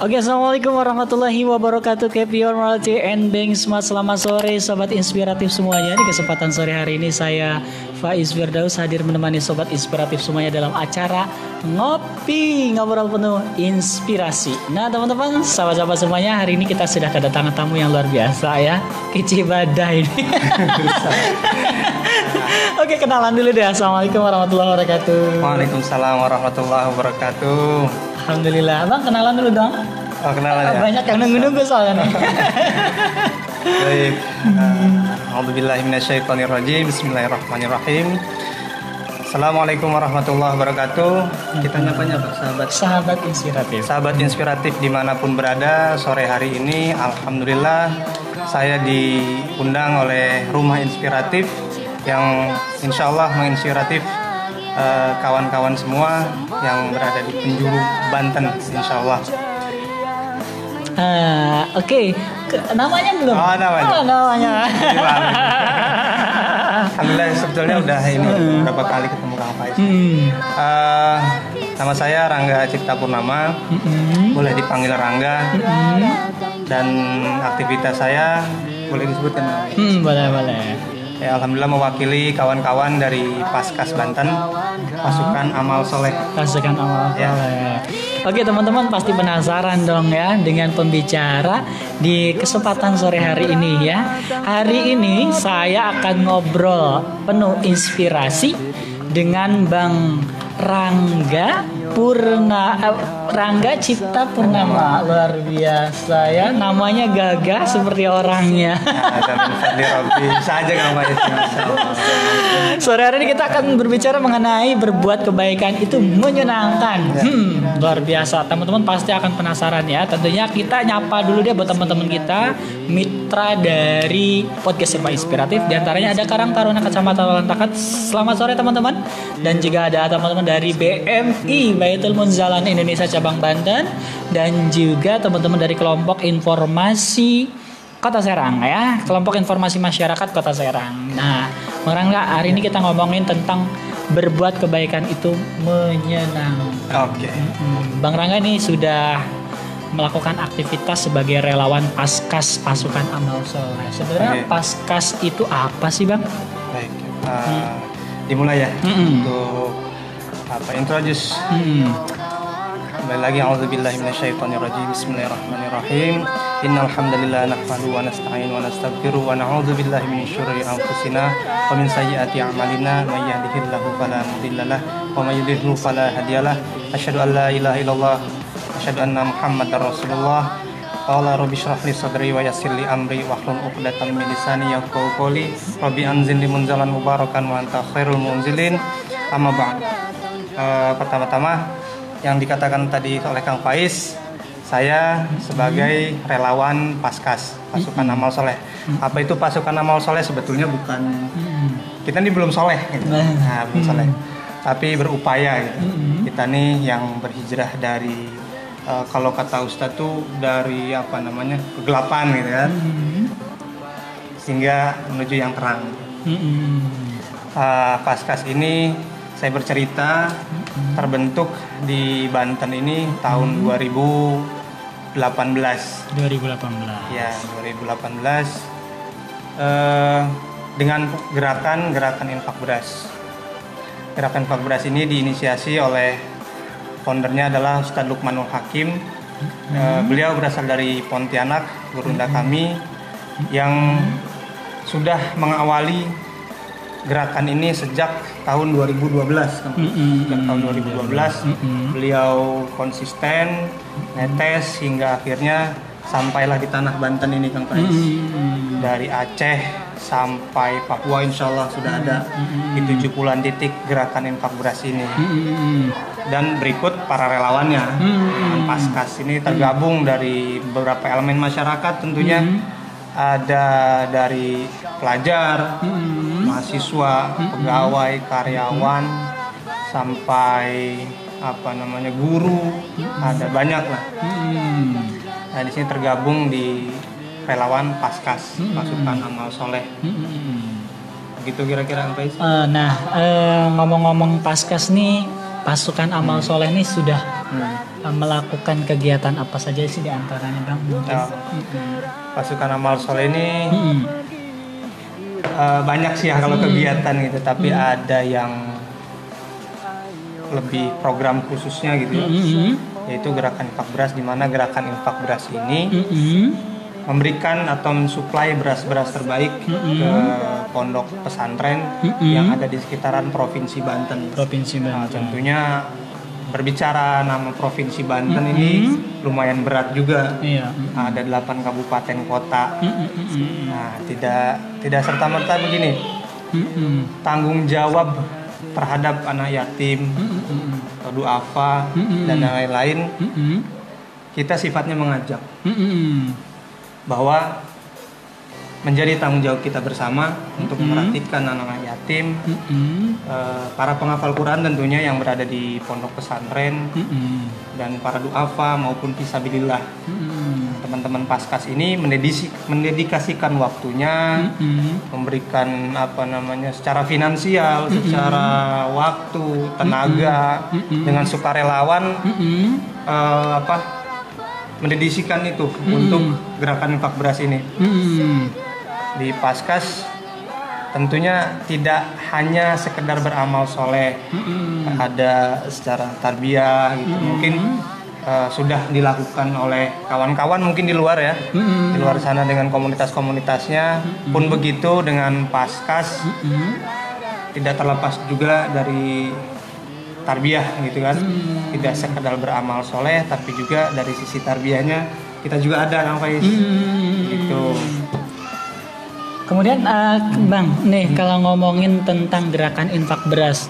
Oke, assalamualaikum warahmatullahi wabarakatuh. Kepior Morality and Bank Smart. Selamat sore sobat inspiratif semuanya. Di kesempatan sore hari ini saya Faiz Firdaus hadir menemani sobat inspiratif semuanya dalam acara Ngopi Ngobrol Penuh Inspirasi. Nah teman-teman, sahabat-sahabat semuanya, hari ini kita sudah kedatangan tamu yang luar biasa ya, Kici Badai ini. Oke, kenalan dulu deh. Assalamualaikum warahmatullahi wabarakatuh. Waalaikumsalam warahmatullahi wabarakatuh. Alhamdulillah. Abang kenalan dulu dong. Oh, kenalan ya. Banyak yang nunggu-nunggu soalnya nih. Baik. A'udzubillahi minasyaitonirrajim. Bismillahirrahmanirrahim. Assalamualaikum warahmatullahi wabarakatuh. Kita nyapa-nyapa Sahabat inspiratif. Sahabat inspiratif dimanapun berada, sore hari ini alhamdulillah saya diundang oleh Rumah Inspiratif yang insya Allah menginspiratif kawan-kawan semua yang berada di penjuru Banten, insya Allah. Oke. Namanya belum? Oh, namanya. Alhamdulillah sebetulnya udah ini beberapa kali ketemu Kang Faiz. Nama saya Rangga Cipta Purnama, boleh dipanggil Rangga. Dan aktivitas saya boleh disebutkan namanya? Boleh. Ya, alhamdulillah mewakili kawan-kawan dari Paskas Banten, Pasukan Amal Soleh. Pasukan Amal Soleh. Oke teman-teman, pasti penasaran dong ya dengan pembicara di kesempatan sore hari ini ya. Hari ini saya akan ngobrol penuh inspirasi dengan Bang Rangga Cipta Purnama. Luar biasa ya, namanya gagah seperti orangnya. Sore hari ini kita akan berbicara mengenai berbuat kebaikan itu menyenangkan. Luar biasa, teman-teman pasti akan penasaran ya. Tentunya kita nyapa dulu deh buat teman-teman kita, mitra dari podcast Serba Inspiratif. Di antaranya ada Karang Taruna Kecamatan Walantakat. Selamat sore teman-teman. Dan juga ada teman-teman dari BMI Baitul Munzalan Indonesia Cabang Banten, dan juga teman-teman dari kelompok informasi Kota Serang ya, kelompok informasi masyarakat Kota Serang. Nah, Bang Rangga, hari ini kita ngomongin tentang berbuat kebaikan itu menyenangkan. Oke. Bang Rangga ini sudah melakukan aktivitas sebagai relawan Paskas Pasukan Amal Soleh. Sebenarnya Paskas itu apa sih, Bang? Baik. Dimulai ya untuk introduce. Kembali lagi, a'udzubillahi minasyaitonirrajim. Bismillahirrahmanirrahim. Innal hamdalillah nahmaduhu wa nasta'inu wa nastaghfiruh wa na'udzu billahi min syururi anfusina wa min sayyiati a'malina may yahdihillahu fala mudhillalah wa may yudhlil fala hadiyalah. Asyhadu an la ilaha illallah wa asyhadu anna Muhammadar Rasulullah. Qala rabbi shrah li sadri wa yassir li amri wahlul 'uqdatam min lisani yafqahu qawli. Rabbi anzilni munzalan mubarakan wa anta khairul munzilin. Amma ba'd. Pertama-tama yang dikatakan tadi oleh Kang Faiz, saya sebagai relawan Paskas Pasukan Amal Soleh. Apa itu Pasukan Amal Soleh? Sebetulnya bukan, kita ini belum soleh gitu. Belum soleh, tapi berupaya gitu. Kita nih yang berhijrah dari kalau kata Ustadz tuh dari kegelapan gitu kan, sehingga menuju yang terang. Paskas ini saya bercerita terbentuk di Banten ini tahun 2018. Ya, 2018 dengan gerakan infak beras. Gerakan infak beras ini diinisiasi oleh foundernya adalah Ustadz Lukmanul Hakim. Beliau berasal dari Pontianak, gurunda kami yang sudah mengawali gerakan ini sejak tahun 2012. Sejak tahun 2012 beliau konsisten netes hingga akhirnya sampailah di tanah Banten ini, Kang Faiz. Dari Aceh sampai Papua insya Allah sudah ada di 70-an titik gerakan infak beras ini. Dan berikut para relawannya. Paskas ini tergabung dari beberapa elemen masyarakat tentunya. Ada dari pelajar, mahasiswa, pegawai, karyawan, sampai guru, ada banyak lah. Nah, di sini tergabung di relawan Paskas Pasukan Amal Soleh. Begitu kira-kira Kang Faiz. Ngomong-ngomong Paskas nih, pasukan amal soleh ini sudah melakukan kegiatan apa saja sih diantaranya Bang? Mungkin. Pasukan amal soleh ini banyak sih ya kalau kegiatan gitu, tapi ada yang lebih program khususnya gitu ya, yaitu gerakan infak beras, di mana gerakan infak beras ini memberikan atau mensuplai beras-beras terbaik ke pondok pesantren yang ada di sekitaran Provinsi Banten. Nah, tentunya berbicara nama Provinsi Banten ini lumayan berat juga. Ada 8 kabupaten kota. Nah, tidak serta-merta begini. Tanggung jawab terhadap anak yatim, atau duafa dan lain-lain, kita sifatnya mengajak bahwa menjadi tanggung jawab kita bersama untuk memperhatikan anak-anak yatim, para penghafal Quran tentunya yang berada di pondok pesantren, dan para duafa maupun fisabilillah. Teman-teman Paskas ini mendedikasikan waktunya, memberikan secara finansial, secara waktu, tenaga, dengan sukarelawan, mendedikasikan itu untuk gerakan infak beras ini. Di Paskas tentunya tidak hanya sekedar beramal soleh, ada secara tarbiyah gitu. Mungkin sudah dilakukan oleh kawan-kawan mungkin di luar ya, di luar sana dengan komunitas-komunitasnya. Pun begitu dengan Paskas, tidak terlepas juga dari tarbiyah gitu kan, tidak sekedar beramal soleh, tapi juga dari sisi tarbiyahnya kita juga ada Kang Faiz gitu. Kemudian Bang, nih kalau ngomongin tentang gerakan infak beras,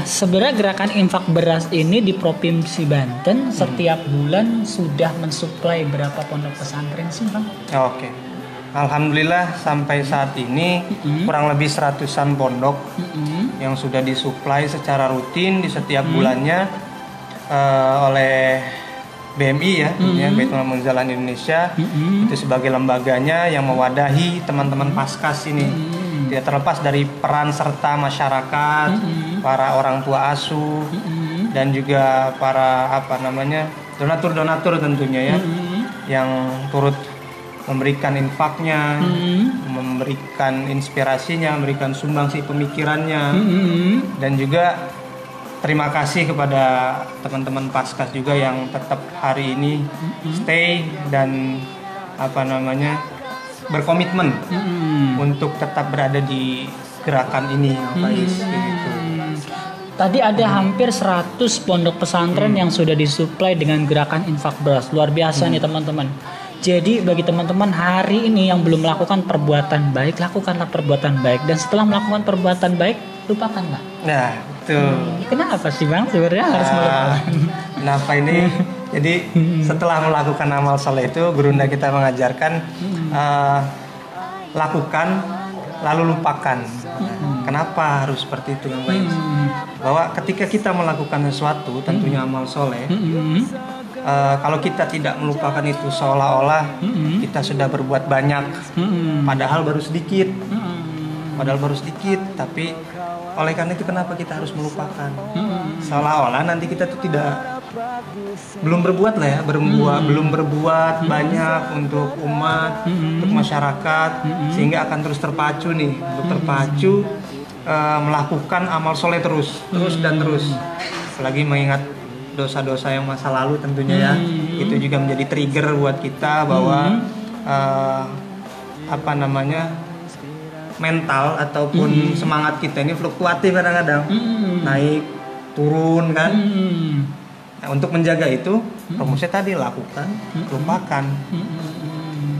sebenarnya gerakan infak beras ini di Provinsi Banten setiap bulan sudah mensuplai berapa pondok pesantren sih Bang? Oke. Alhamdulillah sampai saat ini kurang lebih 100-an pondok yang sudah disuplai secara rutin di setiap bulannya oleh BMI ya, Baitul Mal Munzalan Indonesia, itu sebagai lembaganya yang mewadahi teman-teman Paskas ini. Tidak terlepas dari peran serta masyarakat, para orang tua asuh, dan juga para donatur-donatur tentunya ya, yang turut memberikan infaknya, memberikan inspirasinya, memberikan sumbangsi pemikirannya, dan juga terima kasih kepada teman-teman Paskas juga yang tetap hari ini stay dan berkomitmen untuk tetap berada di gerakan ini, gitu. Tadi ada hampir 100 pondok pesantren yang sudah disuplai dengan gerakan infak beras. Luar biasa nih teman-teman. Jadi bagi teman-teman hari ini yang belum melakukan perbuatan baik, lakukanlah perbuatan baik. Dan setelah melakukan perbuatan baik, lupakanlah. Nah, itu. Kenapa sih Bang sebenarnya harus melupakan? Kenapa ini? Jadi setelah melakukan amal soleh itu, gurunda kita mengajarkan lakukan lalu lupakan. Kenapa harus seperti itu Bang Faiz? Bahwa ketika kita melakukan sesuatu, tentunya amal soleh, kalau kita tidak melupakan itu seolah-olah kita sudah berbuat banyak, padahal baru sedikit. Tapi oleh karena itu kenapa kita harus melupakan? Seolah-olah nanti kita tuh belum berbuat lah ya, belum berbuat banyak untuk umat, untuk masyarakat, sehingga akan terus terpacu melakukan amal soleh terus. Apalagi mengingat dosa-dosa yang masa lalu tentunya ya, itu juga menjadi trigger buat kita bahwa mental ataupun semangat kita ini fluktuatif kadang-kadang, naik turun kan. Nah, untuk menjaga itu rumusnya tadi lakukan, lupakan.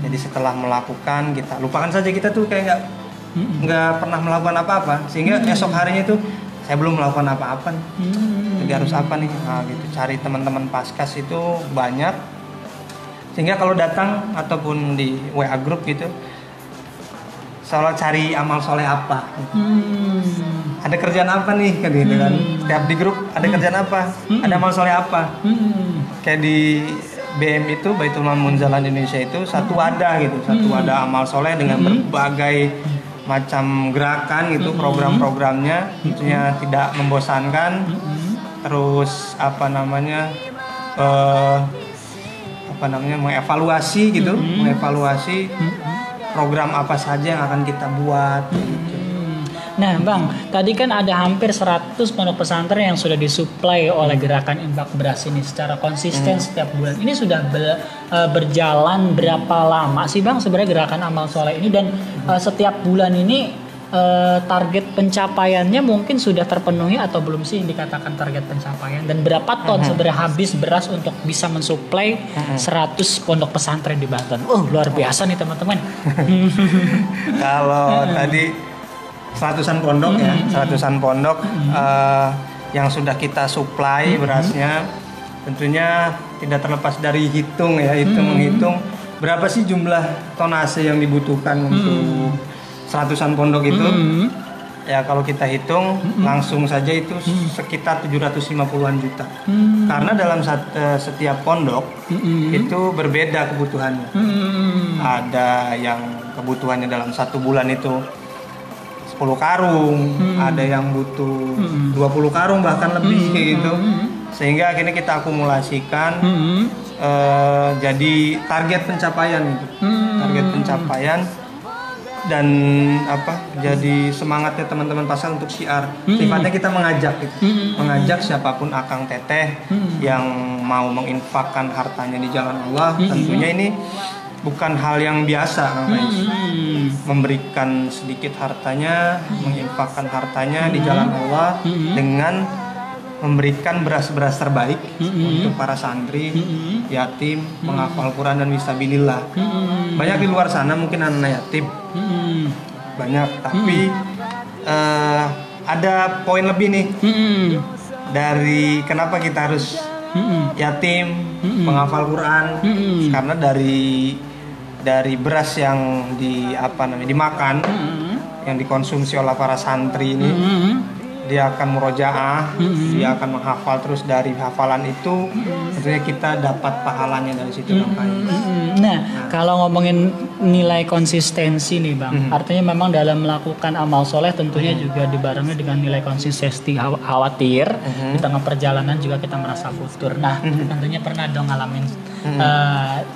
Jadi setelah melakukan kita lupakan saja, kita tuh kayak nggak pernah melakukan apa-apa, sehingga esok harinya itu saya belum melakukan apa-apa. Jadi harus apa nih? Nah, gitu. Cari teman-teman Paskas itu banyak, sehingga kalau datang ataupun di WA group gitu, soal cari amal soleh apa? Ada kerjaan apa nih? Kan gitu kan. Setiap di grup ada kerjaan apa? Ada amal soleh apa? Kayak di BM itu, Baitul Mal Munzalan Indonesia itu satu wadah gitu, satu wadah amal soleh dengan berbagai macam gerakan gitu, program-programnya tentunya tidak membosankan. terus mengevaluasi gitu, mengevaluasi program apa saja yang akan kita buat. Gitu. Nah Bang, tadi kan ada hampir 100 pondok pesantren yang sudah disuplai oleh gerakan infak beras ini secara konsisten setiap bulan. Ini sudah berjalan berapa lama sih Bang sebenarnya gerakan amal soleh ini, dan setiap bulan ini target pencapaiannya mungkin sudah terpenuhi atau belum sih dikatakan target pencapaian, dan berapa ton sebenarnya habis beras untuk bisa mensuplai 100 pondok pesantren di Banten? Luar biasa nih teman-teman. Kalau tadi seratusan pondok yang sudah kita suplai berasnya, tentunya tidak terlepas dari menghitung berapa sih jumlah tonase yang dibutuhkan untuk seratusan pondok itu. Ya kalau kita hitung langsung saja itu sekitar 750-an juta. Karena dalam setiap pondok itu berbeda kebutuhannya. Ada yang kebutuhannya dalam 1 bulan itu 10 karung, ada yang butuh 20 karung bahkan lebih kayak gitu. Sehingga akhirnya kita akumulasikan jadi target pencapaian gitu. Target pencapaian dan jadi semangatnya teman-teman pasar untuk syiar. Sifatnya kita mengajak gitu. Mengajak siapapun akang teteh yang mau menginfakkan hartanya di jalan Allah. Tentunya ini bukan hal yang biasa, memberikan sedikit hartanya, menginfakkan hartanya di jalan Allah dengan memberikan beras-beras terbaik untuk para santri, yatim, menghafal Quran dan fisabilillah. Banyak di luar sana mungkin anak yatim, banyak, tapi ada poin lebih nih dari kenapa kita harus yatim, menghafal Quran, karena dari beras yang dimakan, yang dikonsumsi oleh para santri ini, dia akan murojaah, dia akan menghafal terus dari hafalan itu, tentunya kita dapat pahalanya dari situ. Nah, kalau ngomongin nilai konsistensi nih Bang, artinya memang dalam melakukan amal soleh tentunya juga dibarengi dengan nilai konsistensi. Khawatir di tengah perjalanan juga kita merasa futur. Nah, tentunya pernah dong ngalamin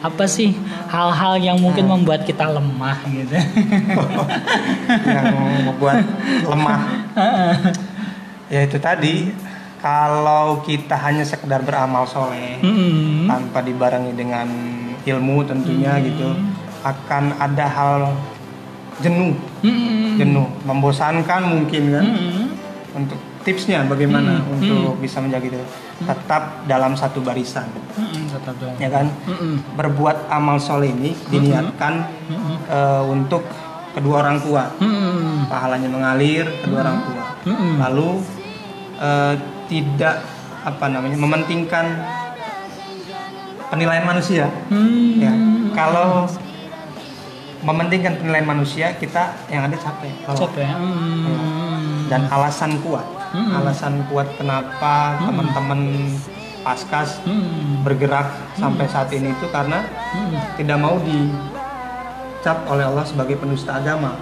apa sih hal-hal yang mungkin membuat kita lemah gitu. Yang membuat lemah. Ya itu tadi, kalau kita hanya sekedar beramal soleh tanpa dibarengi dengan ilmu tentunya gitu, akan ada hal jenuh, membosankan mungkin kan. Untuk tipsnya bagaimana untuk bisa menjaga itu, tetap dalam satu barisan, ya kan. Berbuat amal soleh ini diniatkan untuk kedua orang tua, pahalanya mengalir kedua orang tua. Lalu tidak mementingkan penilaian manusia. Ya, kalau mementingkan penilaian manusia, kita yang ada capek. Dan alasan kuat kenapa teman-teman Paskas bergerak sampai saat ini itu karena tidak mau dicap oleh Allah sebagai pendusta agama.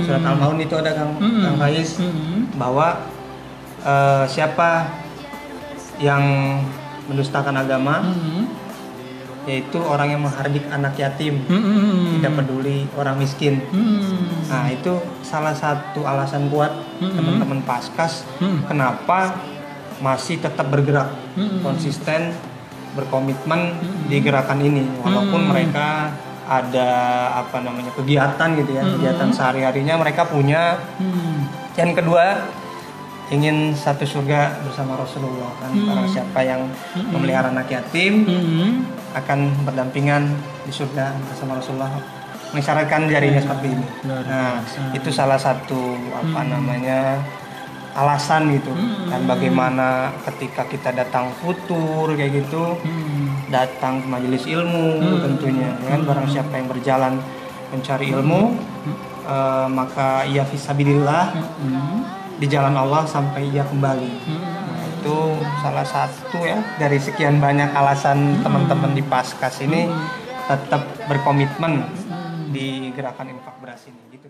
Surat Al-Maun itu ada Kang Faiz, bahwa siapa yang mendustakan agama, yaitu orang yang menghardik anak yatim, tidak peduli orang miskin. Nah itu salah satu alasan kuat teman-teman Paskas kenapa masih tetap bergerak, konsisten, berkomitmen di gerakan ini, walaupun mereka ada kegiatan gitu ya, kegiatan sehari-harinya mereka punya. Yang kedua, ingin satu surga bersama Rasulullah kan. Para siapa yang memelihara anak yatim akan berdampingan di surga bersama Rasulullah, mengisyaratkan jarinya seperti ini. Nah, itu salah satu alasan gitu. Dan bagaimana ketika kita datang futur kayak gitu, datang ke majelis ilmu tentunya kan, barang siapa yang berjalan mencari ilmu, maka ia fisabilillah di jalan Allah sampai ia kembali. Nah, itu salah satu ya dari sekian banyak alasan teman-teman di Paskas ini tetap berkomitmen di gerakan infak beras ini gitu.